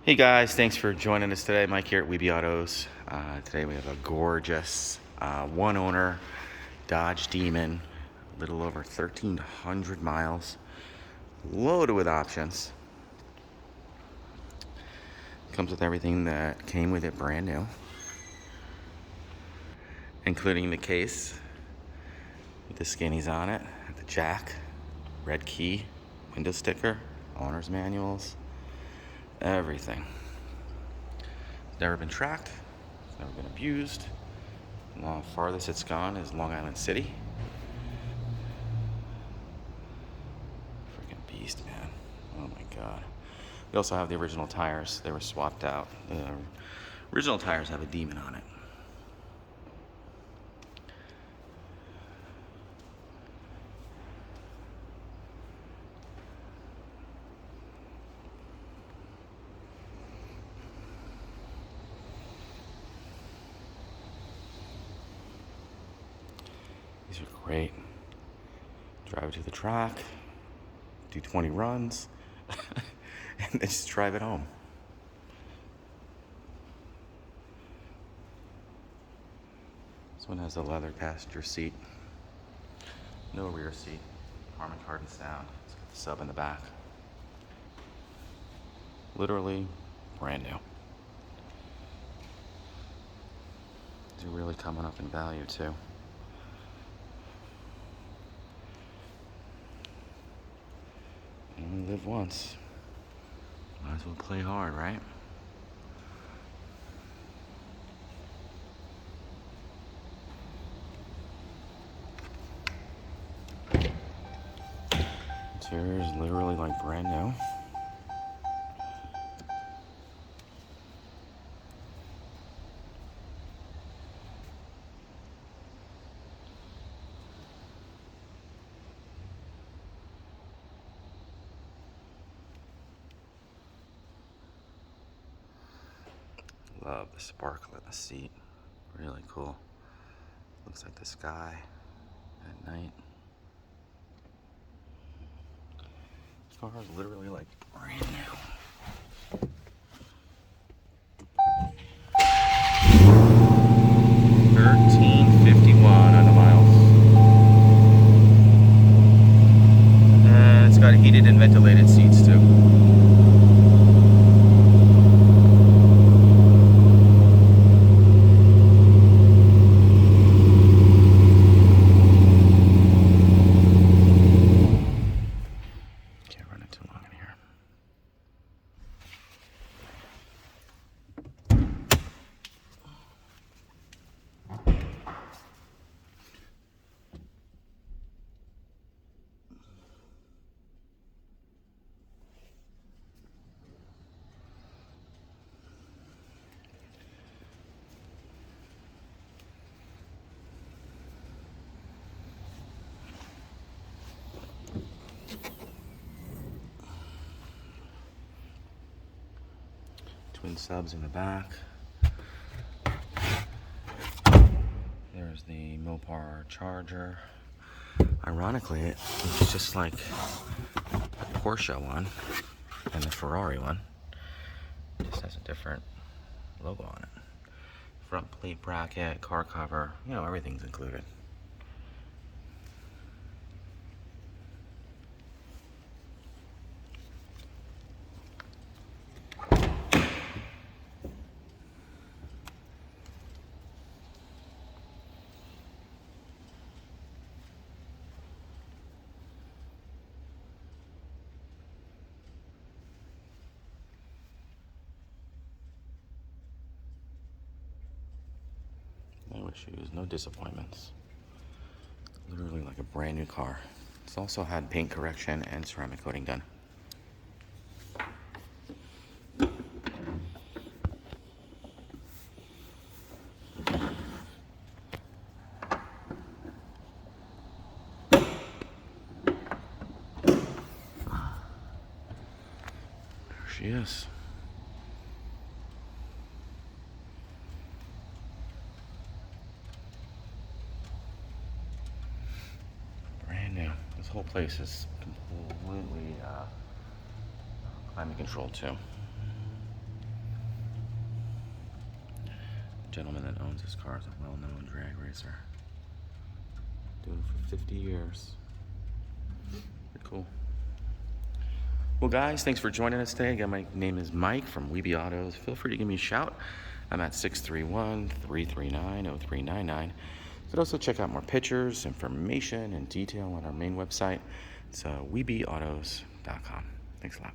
Hey guys, thanks for joining us today. Mike here at Weeby Autos. Today we have a gorgeous one owner Dodge Demon, a little over 1,300 miles, loaded with options. Comes with everything that came with it brand new, including the case with the skinnies on it, the jack, red key, window sticker, owner's manuals, everything. It's never been tracked, it's never been abused. The farthest it's gone is Long Island City. Freaking beast, man. Oh my god. We also have the original tires. They were swapped out. The original tires have a Demon on it. These are great. Drive it to the track, do 20 runs, and then just drive it home. This one has a leather passenger seat, no rear seat, Harman Kardon sound. It's got the sub in the back. Literally brand new. These are really coming up in value too. You only live once. Might as well play hard, right? Interior is literally like brand new. Love the sparkle in the seat. Really cool. Looks like the sky at night. This car is literally like brand new. $1,351 on the miles. And it's got heated and ventilated seats too. Twin subs in the back. There's the Mopar Charger. Ironically, it looks just like the Porsche one and the Ferrari one. It just has a different logo on it. Front plate bracket, car cover, you know, everything's included. No issues, no disappointments. Literally like a brand new car. It's also had paint correction and ceramic coating done. There she is. This whole place is completely climate controlled too. gentleman that owns this car is a well-known drag racer. Doing it for 50 years. Pretty cool. Well, guys, thanks for joining us today. Again, my name is Mike from Weeby Autos. Feel free to give me a shout. I'm at 631-339-0399. You could also check out more pictures, information, and detail on our main website. It's weebyautos.com. Thanks a lot.